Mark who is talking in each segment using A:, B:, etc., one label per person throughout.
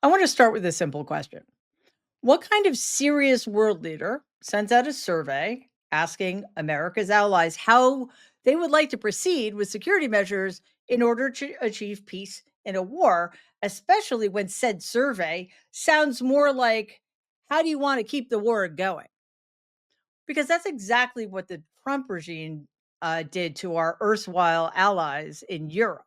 A: I want to start with a simple question. What kind of serious world leader sends out a survey asking America's allies how they would like to proceed with security measures in order to achieve peace in a war, especially when said survey sounds more like, how do you want to keep the war going? Because that's exactly what the Trump regime did to our erstwhile allies in Europe.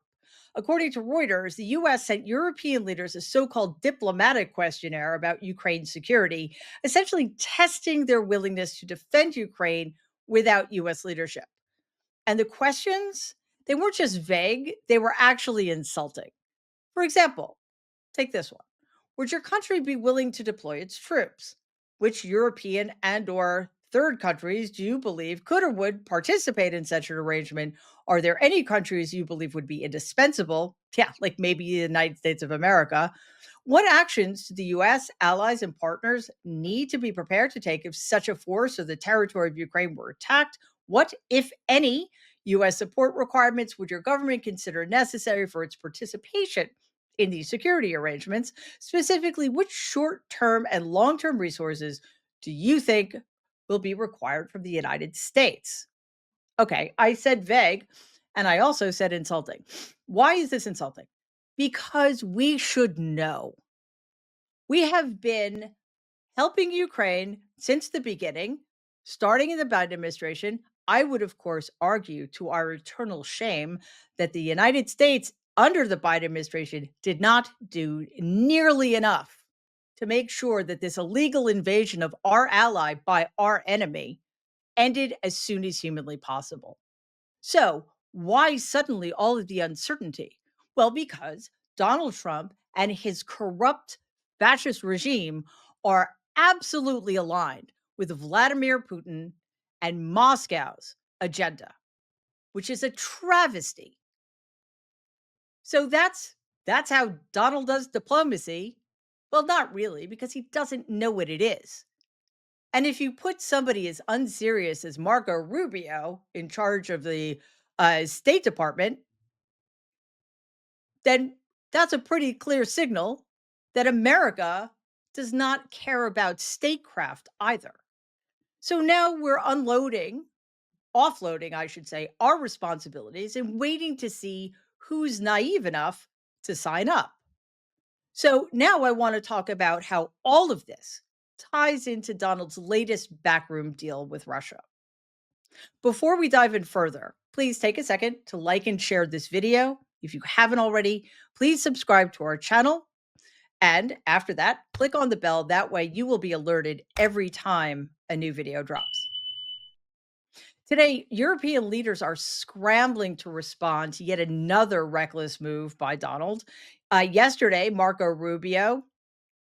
A: According to Reuters, the US sent European leaders a so called diplomatic questionnaire about Ukraine's security, essentially testing their willingness to defend Ukraine without US leadership. And the questions, they weren't just vague, they were actually insulting. For example, take this one. Would your country be willing to deploy its troops? Which European and or third countries do you believe could or would participate in such an arrangement? Are there any countries you believe would be indispensable? Yeah, like maybe the United States of America. What actions do the US, allies, and partners need to be prepared to take if such a force or the territory of Ukraine were attacked? What, if any, US support requirements would your government consider necessary for its participation in these security arrangements? Specifically, which short term and long term resources do you think will be required from the United States? Okay, I said vague and I also said insulting. Why is this insulting? Because we should know. We have been helping Ukraine since the beginning, starting in the Biden administration. I would, of course, argue to our eternal shame that the United States under the Biden administration did not do nearly enough to make sure that this illegal invasion of our ally by our enemy ended as soon as humanly possible. So, why suddenly all of the uncertainty? Well, because Donald Trump and his corrupt fascist regime are absolutely aligned with Vladimir Putin and Moscow's agenda, which is a travesty. So that's how Donald does diplomacy. Well, not really, because he doesn't know what it is. And if you put somebody as unserious as Marco Rubio in charge of the State Department, then that's a pretty clear signal that America does not care about statecraft either. So now we're offloading, I should say, our responsibilities and waiting to see who's naive enough to sign up. So now I want to talk about how all of this ties into Donald's latest backroom deal with Russia. Before we dive in further, please take a second to like and share this video. If you haven't already, please subscribe to our channel. And after that, click on the bell. That way you will be alerted every time a new video drops. Today, European leaders are scrambling to respond to yet another reckless move by Donald. Yesterday, Marco Rubio,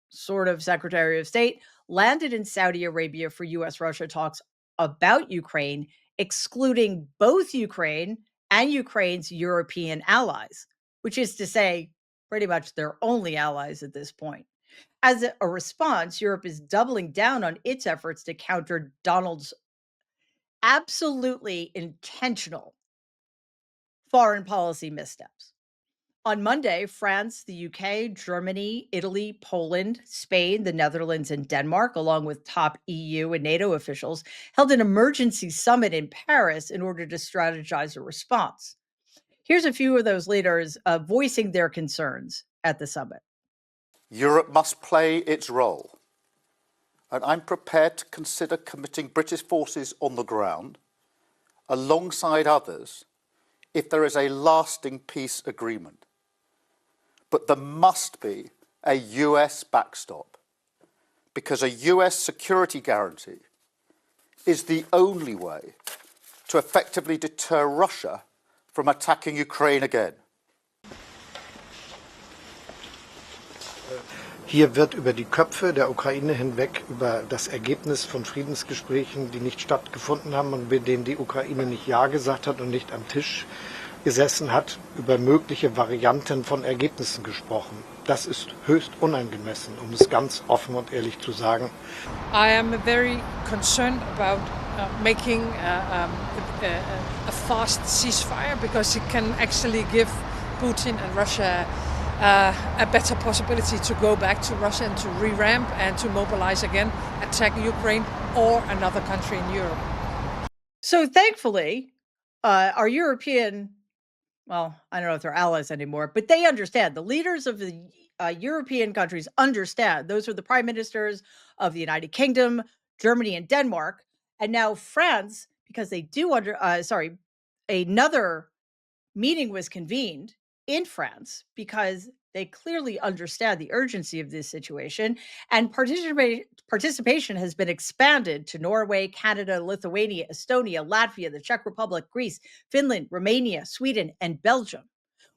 A: sort of Secretary of State, landed in Saudi Arabia for US Russia talks about Ukraine, excluding both Ukraine and Ukraine's European allies, which is to say, pretty much their only allies at this point. As a response, Europe is doubling down on its efforts to counter Donald's absolutely intentional foreign policy missteps. On Monday, France, the UK, Germany, Italy, Poland, Spain, the Netherlands, and Denmark, along with top EU and NATO officials, held an emergency summit in Paris in order to strategize a response. Here's a few of those leaders voicing their concerns at the summit.
B: Europe must play its role, and I'm prepared to consider committing British forces on the ground alongside others if there is a lasting peace agreement. But there must be a US backstop, because a US security guarantee is the only way to effectively deter Russia from attacking Ukraine again.
C: Hier wird über die Köpfe der Ukraine hinweg über das Ergebnis von Friedensgesprächen, die nicht stattgefunden haben und bei denen die Ukraine nicht Ja gesagt hat und nicht am Tisch gesessen hat, über mögliche Varianten von Ergebnissen gesprochen. Das ist höchst unangemessen, um es ganz offen und ehrlich zu sagen.
D: I am very concerned about making a fast ceasefire, because it can actually give Putin and Russia a better possibility to go back to Russia and to re-ramp and to mobilize again, attack Ukraine or another country in Europe.
A: So thankfully, our European, well, I don't know if they're allies anymore, but they understand. The leaders of the European countries understand. Those are the prime ministers of the United Kingdom, Germany, and Denmark. And now France, because they do another meeting was convened in France because they clearly understand the urgency of this situation, and participation has been expanded to Norway, Canada, Lithuania, Estonia, Latvia, the Czech Republic, Greece, Finland, Romania, Sweden, and Belgium,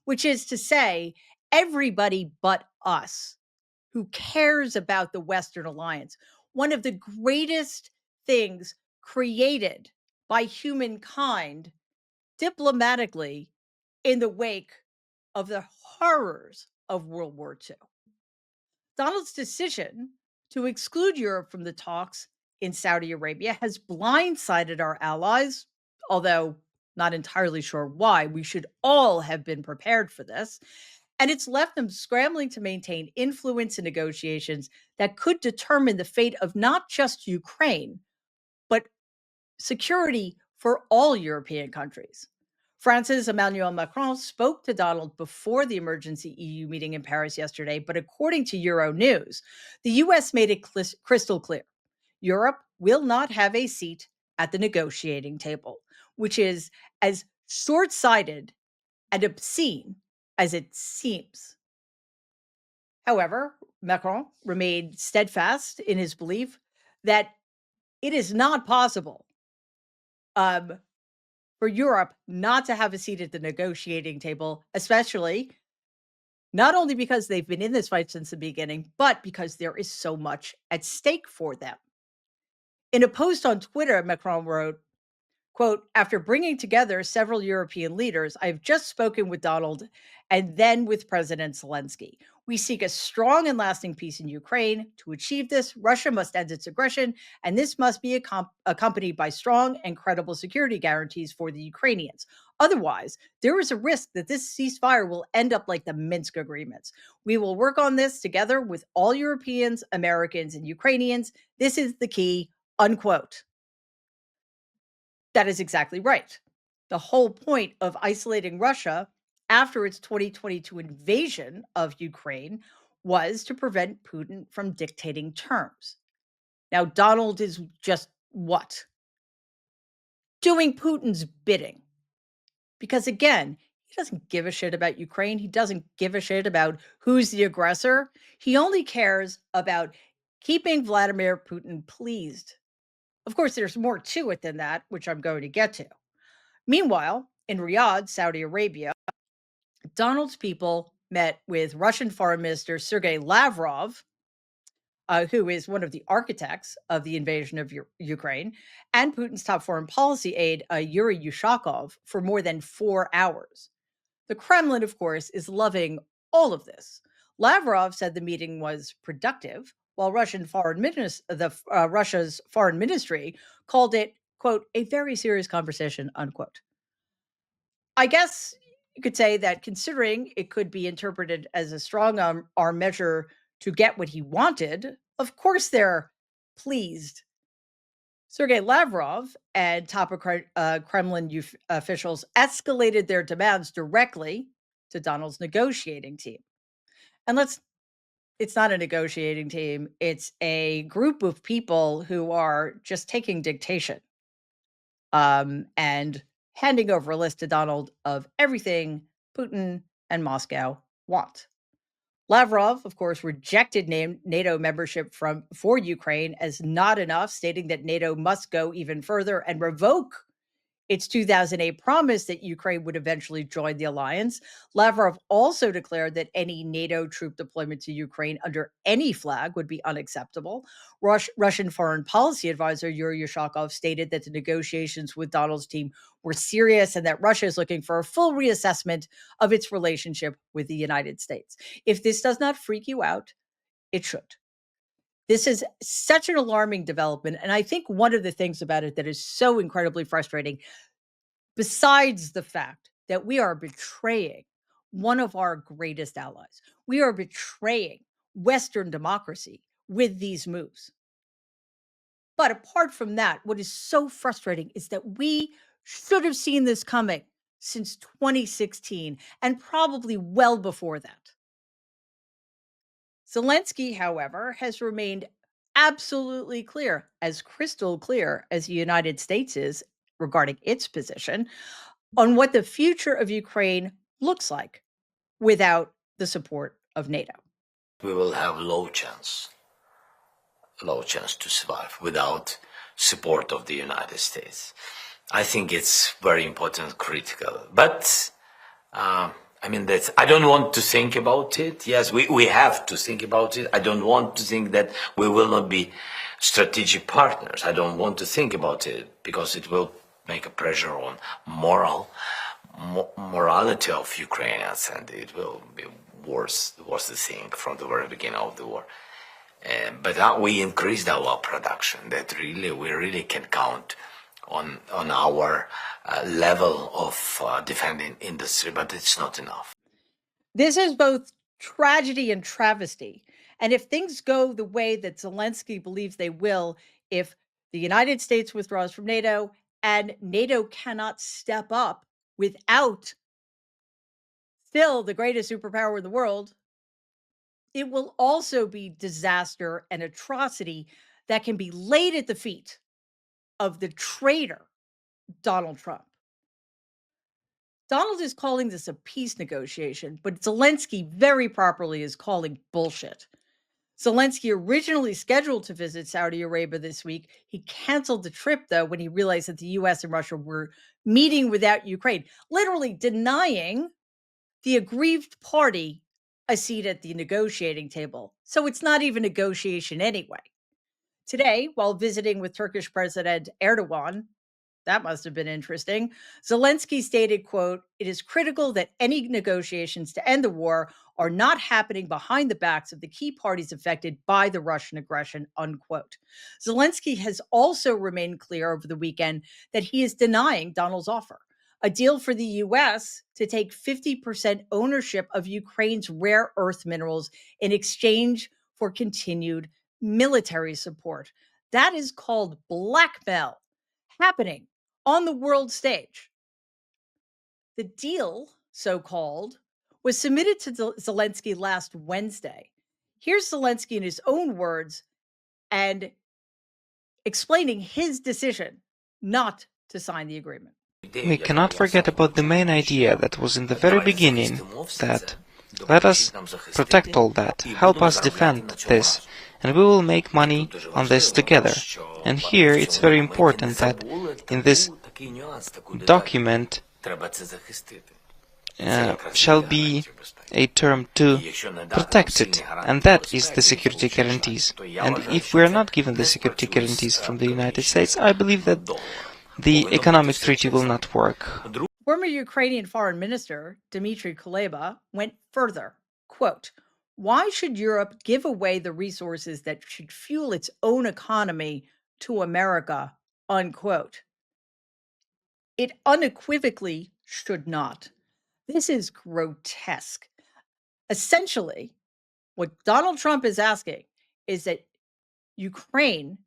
A: which is to say, everybody but us who cares about the Western alliance. One of the greatest things created by humankind diplomatically in the wake of the horrors of World War II. Donald's decision to exclude Europe from the talks in Saudi Arabia has blindsided our allies, although not entirely sure why. We should all have been prepared for this. And it's left them scrambling to maintain influence in negotiations that could determine the fate of not just Ukraine, but security for all European countries. France's Emmanuel Macron spoke to Donald before the emergency EU meeting in Paris yesterday, but according to Euronews, the US made it crystal clear Europe will not have a seat at the negotiating table, which is as short sighted and obscene as it seems. However, Macron remained steadfast in his belief that it is not possible for Europe not to have a seat at the negotiating table, especially not only because they've been in this fight since the beginning, but because there is so much at stake for them. In a post on Twitter, Macron wrote, quote, after bringing together several European leaders, I've just spoken with Donald and then with President Zelensky. We seek a strong and lasting peace in Ukraine. To achieve this, Russia must end its aggression, and this must be accompanied by strong and credible security guarantees for the Ukrainians. Otherwise, there is a risk that this ceasefire will end up like the Minsk agreements. We will work on this together with all Europeans, Americans, and Ukrainians. This is the key, unquote. That is exactly right. The whole point of isolating Russia after its 2022 invasion of Ukraine was to prevent Putin from dictating terms. Now, Donald is just what? Doing Putin's bidding. Because again, he doesn't give a shit about Ukraine. He doesn't give a shit about who's the aggressor. He only cares about keeping Vladimir Putin pleased. Of course, there's more to it than that, which I'm going to get to. Meanwhile, in Riyadh, Saudi Arabia, Donald's people met with Russian Foreign Minister Sergei Lavrov, who is one of the architects of the invasion of Ukraine, and Putin's top foreign policy aide, Yuri Ushakov, for more than 4 hours. The Kremlin, of course, is loving all of this. Lavrov said the meeting was productive, while Russia's foreign ministry called it, quote, a very serious conversation, unquote. I guess you could say that considering it could be interpreted as a strong arm measure to get what he wanted, of course they're pleased. Sergei Lavrov and top Kremlin officials escalated their demands directly to Donald's negotiating team. And it's not a negotiating team, it's a group of people who are just taking dictation and handing over a list to Donald of everything Putin and Moscow want. Lavrov, of course, rejected NATO membership for Ukraine as not enough, stating that NATO must go even further and revoke its 2008 promise that Ukraine would eventually join the alliance. Lavrov also declared that any NATO troop deployment to Ukraine under any flag would be unacceptable. Russian foreign policy advisor Yuri Ushakov stated that the negotiations with Donald's team were serious and that Russia is looking for a full reassessment of its relationship with the United States. If this does not freak you out, it should. This is such an alarming development. And I think one of the things about it that is so incredibly frustrating, besides the fact that we are betraying one of our greatest allies. We are betraying Western democracy with these moves. But apart from that, what is so frustrating is that we should have seen this coming since 2016 and probably well before that. Zelensky, however, has remained absolutely clear, as crystal clear as the United States is regarding its position on what the future of Ukraine looks like without the support of NATO.
E: We will have low chance to survive without support of the United States. I think it's very important, critical. But I don't want to think about it. Yes, we have to think about it. I don't want to think that we will not be strategic partners. I don't want to think about it because it will make a pressure on morality of Ukrainians, and it will be worse the thing from the very beginning of the war. But we increased our production. That we really can count on our level of defending industry, but it's not enough.
A: This is both tragedy and travesty. And if things go the way that Zelensky believes they will, if the United States withdraws from NATO and NATO cannot step up without still the greatest superpower in the world, it will also be disaster and atrocity that can be laid at the feet of the traitor, Donald Trump. Donald is calling this a peace negotiation, but Zelensky very properly is calling bullshit. Zelensky originally scheduled to visit Saudi Arabia this week. He canceled the trip, though, when he realized that the US and Russia were meeting without Ukraine, literally denying the aggrieved party a seat at the negotiating table. So it's not even negotiation anyway. Today, while visiting with Turkish President Erdogan, that must have been interesting, Zelensky stated, quote, "It is critical that any negotiations to end the war are not happening behind the backs of the key parties affected by the Russian aggression," unquote. Zelensky has also remained clear over the weekend that he is denying Donald's offer, a deal for the US to take 50% ownership of Ukraine's rare earth minerals in exchange for continued military support. That is called blackmail, happening on the world stage. The deal, so called, was submitted to Zelensky last Wednesday. Here's Zelensky in his own words and explaining his decision not to sign the agreement.
F: We cannot forget about the main idea that was in the very beginning, that let us protect all that, help us defend this, and we will make money on this together. And here it's very important that in this document shall be a term to protect it, and that is the security guarantees. And if we are not given the security guarantees from the United States, I believe that the economic treaty will not work.
A: Former Ukrainian Foreign Minister Dmitry Kuleba went further, quote, "Why should Europe give away the resources that should fuel its own economy to America?" Unquote. It unequivocally should not. This is grotesque. Essentially, what Donald Trump is asking is that Ukraine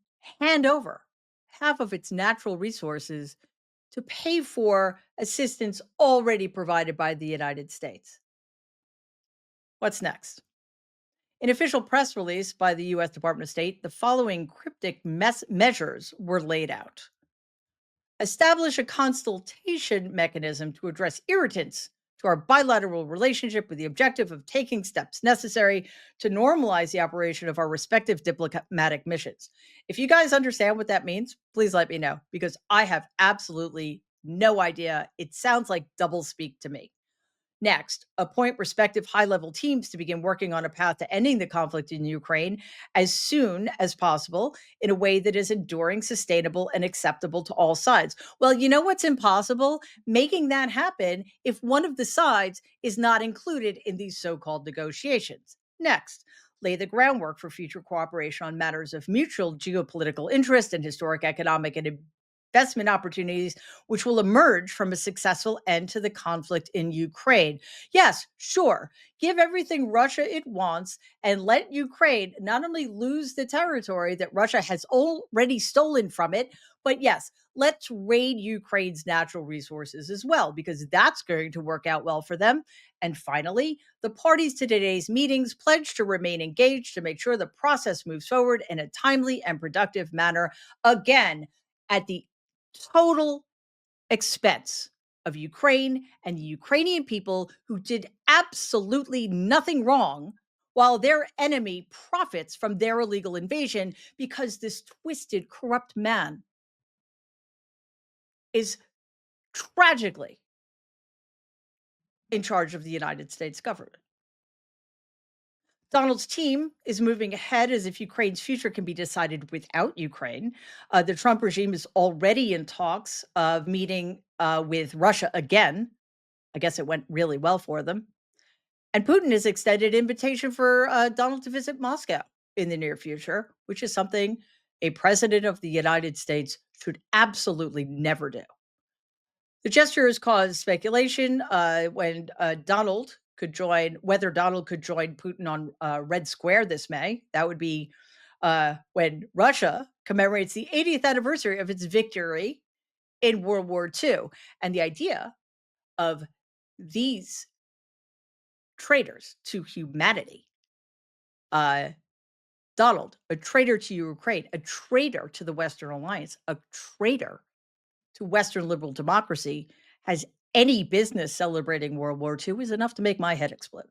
A: hand over half of its natural resources to pay for assistance already provided by the United States. What's next? In official press release by the U.S. Department of State, the following cryptic measures were laid out. Establish a consultation mechanism to address irritants to our bilateral relationship with the objective of taking steps necessary to normalize the operation of our respective diplomatic missions. If you guys understand what that means, please let me know, because I have absolutely no idea. It sounds like doublespeak to me. Next, appoint respective high-level teams to begin working on a path to ending the conflict in Ukraine as soon as possible in a way that is enduring, sustainable, and acceptable to all sides. Well, you know what's impossible? Making that happen if one of the sides is not included in these so-called negotiations. Next, lay the groundwork for future cooperation on matters of mutual geopolitical interest and historic economic and investment opportunities which will emerge from a successful end to the conflict in Ukraine. Yes, sure, give everything Russia it wants and let Ukraine not only lose the territory that Russia has already stolen from it, but yes, let's raid Ukraine's natural resources as well, because that's going to work out well for them. And finally, the parties to today's meetings pledge to remain engaged to make sure the process moves forward in a timely and productive manner, again, at the total expense of Ukraine and the Ukrainian people who did absolutely nothing wrong, while their enemy profits from their illegal invasion because this twisted, corrupt man is tragically in charge of the United States government. Donald's team is moving ahead as if Ukraine's future can be decided without Ukraine. The Trump regime is already in talks of meeting with Russia again. I guess it went really well for them. And Putin has extended invitation for Donald to visit Moscow in the near future, which is something a president of the United States should absolutely never do. The gesture has caused speculation when Donald could join, whether Donald could join Putin on Red Square this May. That would be when Russia commemorates the 80th anniversary of its victory in World War II. And the idea of these traitors to humanity, Donald, a traitor to Ukraine, a traitor to the Western Alliance, a traitor to Western liberal democracy, has any business celebrating World War II is enough to make my head explode.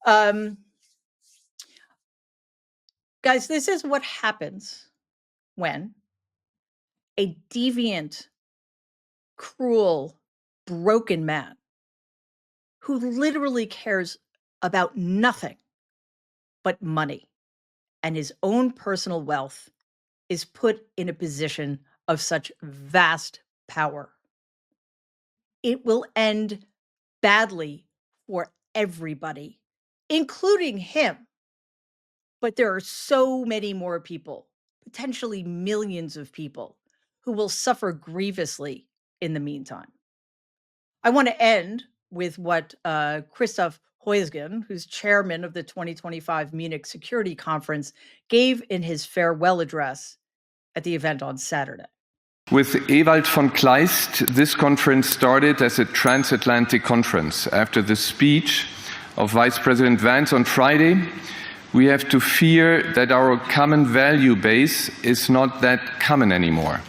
A: Guys, this is what happens when a deviant, cruel, broken man who literally cares about nothing but money and his own personal wealth is put in a position of such vast power. It will end badly for everybody, including him. But there are so many more people, potentially millions of people, who will suffer grievously in the meantime. I want to end with what Christoph Heusgen, who's chairman of the 2025 Munich Security Conference, gave in his farewell address at the event on Saturday.
G: With Ewald von Kleist, this conference started as a transatlantic conference. After the speech of Vice President Vance on Friday, we have to fear that our common value base is not that common anymore.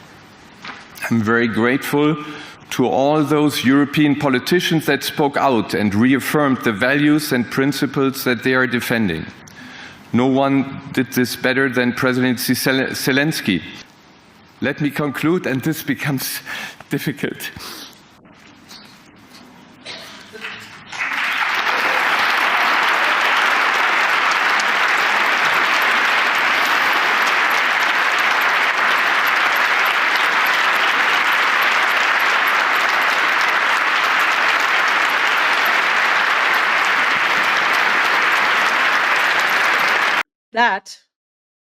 G: I'm very grateful to all those European politicians that spoke out and reaffirmed the values and principles that they are defending. No one did this better than President Zelensky. Let me conclude, and this becomes difficult.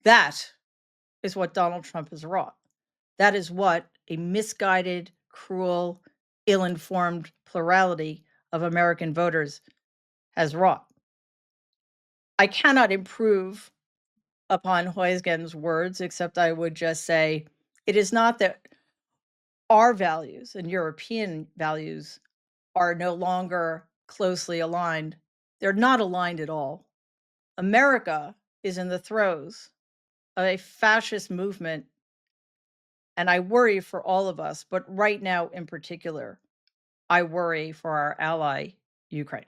A: That is what Donald Trump has wrought. That is what a misguided, cruel, ill-informed plurality of American voters has wrought. I cannot improve upon Heusgen's words, except I would just say it is not that our values and European values are no longer closely aligned. They're not aligned at all. America is in the throes of a fascist movement, and I worry for all of us, but right now in particular, I worry for our ally, Ukraine.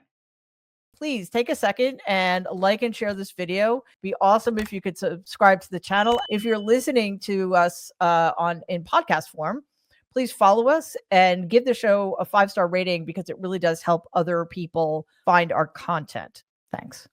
A: Please take a second and like and share this video. It'd be awesome if you could subscribe to the channel. If you're listening to us in podcast form, please follow us and give the show a 5-star rating because it really does help other people find our content. Thanks.